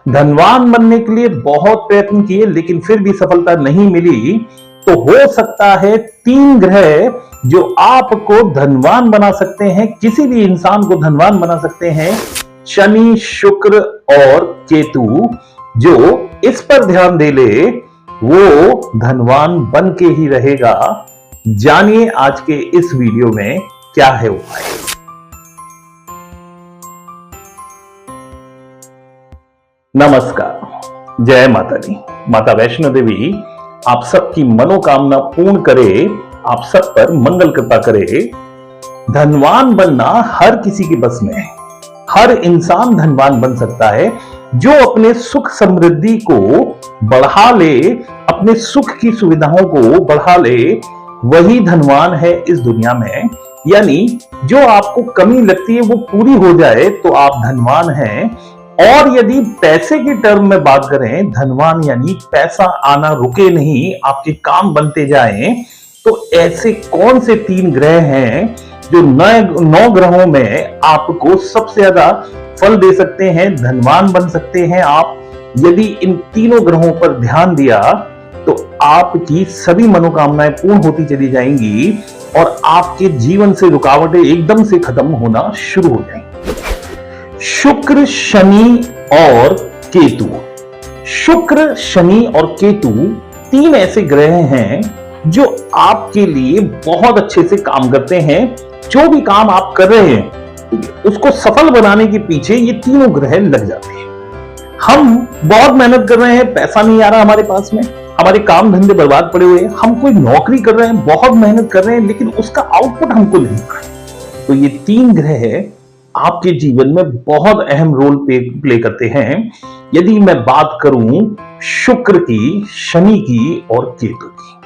धनवान बनने के लिए बहुत प्रयत्न किए लेकिन फिर भी सफलता नहीं मिली, तो हो सकता है 3 ग्रह जो आपको धनवान बना सकते हैं, किसी भी इंसान को धनवान बना सकते हैं, शनि, शुक्र और केतु। जो इस पर ध्यान दे ले वो धनवान बन के ही रहेगा। जानिए आज के इस वीडियो में क्या है उपाय। नमस्कार, जय माता दी। माता वैष्णो देवी आप सबकी मनोकामना पूर्ण करे, आप सब पर मंगल कृपा करे। धनवान बनना हर किसी के बस में है, हर इंसान धनवान बन सकता है। जो अपने सुख समृद्धि को बढ़ा ले, अपने सुख की सुविधाओं को बढ़ा ले, वही धनवान है इस दुनिया में। यानी जो आपको कमी लगती है वो पूरी हो जाए तो आप धनवान हैं। और यदि पैसे की टर्म में बात करें, धनवान यानी पैसा आना रुके नहीं, आपके काम बनते जाएं। तो ऐसे कौन से 3 ग्रह हैं जो 9 ग्रहों में आपको सबसे ज्यादा फल दे सकते हैं, धनवान बन सकते हैं आप। यदि इन तीनों ग्रहों पर ध्यान दिया तो आपकी सभी मनोकामनाएं पूर्ण होती चली जाएंगी और आपके जीवन से रुकावटें एकदम से खत्म होना शुरू हो जाएंगी। शुक्र, शनि और केतु। शुक्र, शनि और केतु 3 ऐसे ग्रह हैं जो आपके लिए बहुत अच्छे से काम करते हैं। जो भी काम आप कर रहे हैं उसको सफल बनाने के पीछे ये तीनों ग्रह लग जाते हैं। हम बहुत मेहनत कर रहे हैं, पैसा नहीं आ रहा हमारे पास में, हमारे काम धंधे बर्बाद पड़े हुए हैं, हम कोई नौकरी कर रहे हैं, बहुत मेहनत कर रहे हैं, लेकिन उसका आउटपुट हमको नहीं मिल रहा। तो ये 3 ग्रह आपके जीवन में बहुत अहम रोल प्ले करते हैं। यदि मैं बात करूं शुक्र की, शनि की और केतु की।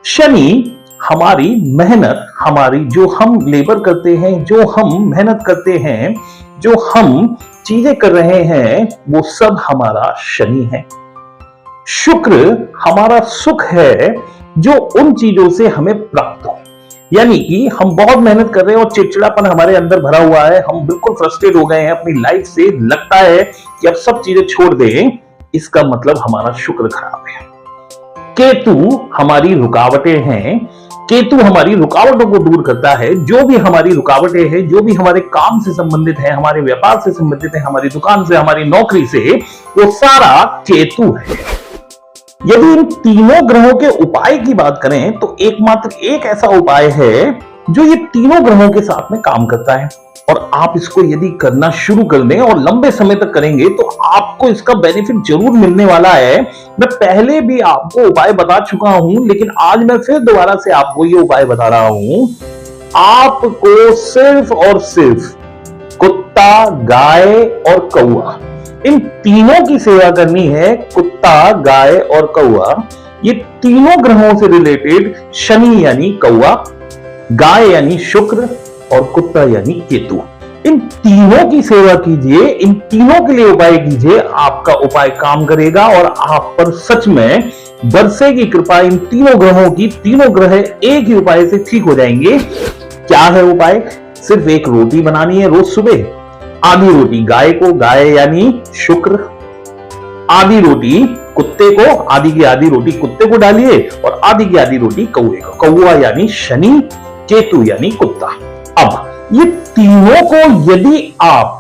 शनि हमारी मेहनत, हमारी जो हम लेबर करते हैं, जो हम मेहनत करते हैं, जो हम चीजें कर रहे हैं, वो सब हमारा शनि है। शुक्र हमारा सुख है, जो उन चीजों से हमें प्राप्त हो। यानी कि हम बहुत मेहनत कर रहे हैं और चिड़चिड़ापन हमारे अंदर भरा हुआ है, हम बिल्कुल फ्रस्ट्रेट हो गए हैं अपनी लाइफ से, लगता है कि अब सब चीजें छोड़ दें, इसका मतलब हमारा शुक्र खराब है। केतु हमारी रुकावटें हैं। केतु हमारी रुकावटों को दूर करता है। जो भी हमारी रुकावटें हैं, जो भी हमारे काम से संबंधित है, हमारे व्यापार से संबंधित है, हमारी दुकान से, हमारी नौकरी से, वो सारा केतु है। यदि इन तीनों ग्रहों के उपाय की बात करें तो एकमात्र एक ऐसा उपाय है जो ये तीनों ग्रहों के साथ में काम करता है। और आप इसको यदि करना शुरू कर दें और लंबे समय तक करेंगे तो आपको इसका बेनिफिट जरूर मिलने वाला है। मैं पहले भी आपको उपाय बता चुका हूं, लेकिन आज मैं फिर दोबारा से आपको ये उपाय बता रहा हूं। आपको सिर्फ और सिर्फ कुत्ता, गाय और कौआ, इन तीनों की सेवा करनी है। कुत्ता, गाय और कौआ, ये तीनों ग्रहों से रिलेटेड, शनि यानी कौआ, गाय यानी शुक्र और कुत्ता यानी केतु, इन तीनों की सेवा कीजिए, इन तीनों के लिए उपाय कीजिए। आपका उपाय काम करेगा और आप पर सच में बरसेगी कृपा इन तीनों ग्रहों की। तीनों ग्रह एक ही उपाय से ठीक हो जाएंगे। क्या है उपाय? सिर्फ एक रोटी बनानी है रोज सुबह। आधी रोटी गाय को, गाय यानी शुक्र, आधी रोटी कुत्ते को, आधी की आधी रोटी कुत्ते को डालिए और आधी की आधी रोटी कौवे को। कौवा यानी शनि, केतु यानी कुत्ता। अब ये तीनों को यदि आप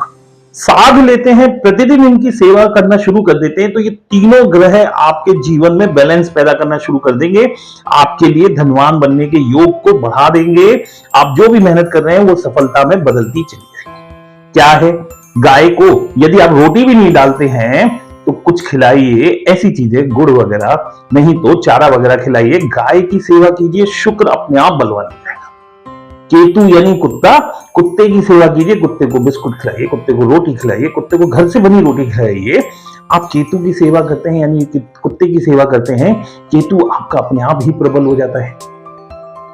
साध लेते हैं, प्रतिदिन इनकी सेवा करना शुरू कर देते हैं, तो ये तीनों ग्रह आपके जीवन में बैलेंस पैदा करना शुरू कर देंगे। आपके लिए धनवान बनने के योग को बढ़ा देंगे। आप जो भी मेहनत कर रहे हैं वो सफलता में बदलती चली जाएगी। क्या है? गाय को यदि आप रोटी भी नहीं डालते हैं तो कुछ खिलाइए, ऐसी चीजें, गुड़ वगैरह, नहीं तो चारा वगैरह खिलाइए, गाय की सेवा कीजिए, शुक्र अपने आप बलवान हो जाएगा। केतु यानी कुत्ता, कुत्ते की सेवा कीजिए, कुत्ते को बिस्कुट खिलाइए, कुत्ते को रोटी खिलाइए, कुत्ते को घर से बनी रोटी खिलाइए। आप केतु की सेवा करते हैं यानी कुत्ते की सेवा करते हैं, केतु आपका अपने आप ही प्रबल हो जाता है।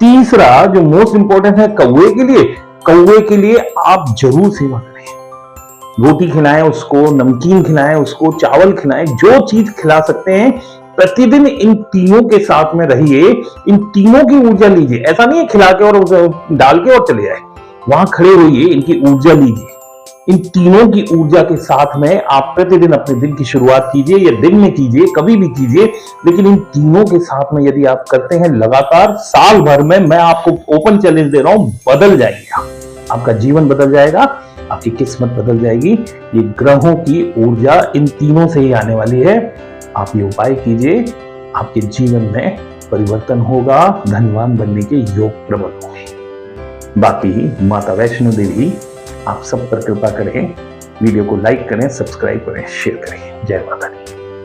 तीसरा जो मोस्ट इंपॉर्टेंट है कौवे के लिए, कौवे के लिए आप जरूर सेवा करें। रोटी खिलाएं उसको, नमकीन खिलाएं उसको, चावल खिलाएं, जो चीज खिला सकते हैं। प्रतिदिन इन तीनों के साथ में रहिए, इन तीनों की ऊर्जा लीजिए। ऐसा नहीं है खिला के और डाल के और चले जाए, वहां खड़े होइए, इनकी ऊर्जा लीजिए। इन तीनों की ऊर्जा के साथ में आप प्रतिदिन अपने दिन की शुरुआत कीजिए, या दिन में कीजिए, कभी भी कीजिए, लेकिन इन तीनों के साथ में यदि आप करते हैं लगातार, साल भर में मैं आपको ओपन चैलेंज दे रहा हूं, बदल जाएगा, आपका जीवन बदल जाएगा, आपकी किस्मत बदल जाएगी। ये ग्रहों की ऊर्जा इन तीनों से ही आने वाली है। आप ये उपाय कीजिए, आपके जीवन में परिवर्तन होगा, धनवान बनने के योग प्रबल होंगे। बाकी माता वैष्णो देवी आप सब पर कृपा करें। वीडियो को लाइक करें, सब्सक्राइब करें, शेयर करें। जय माता दी।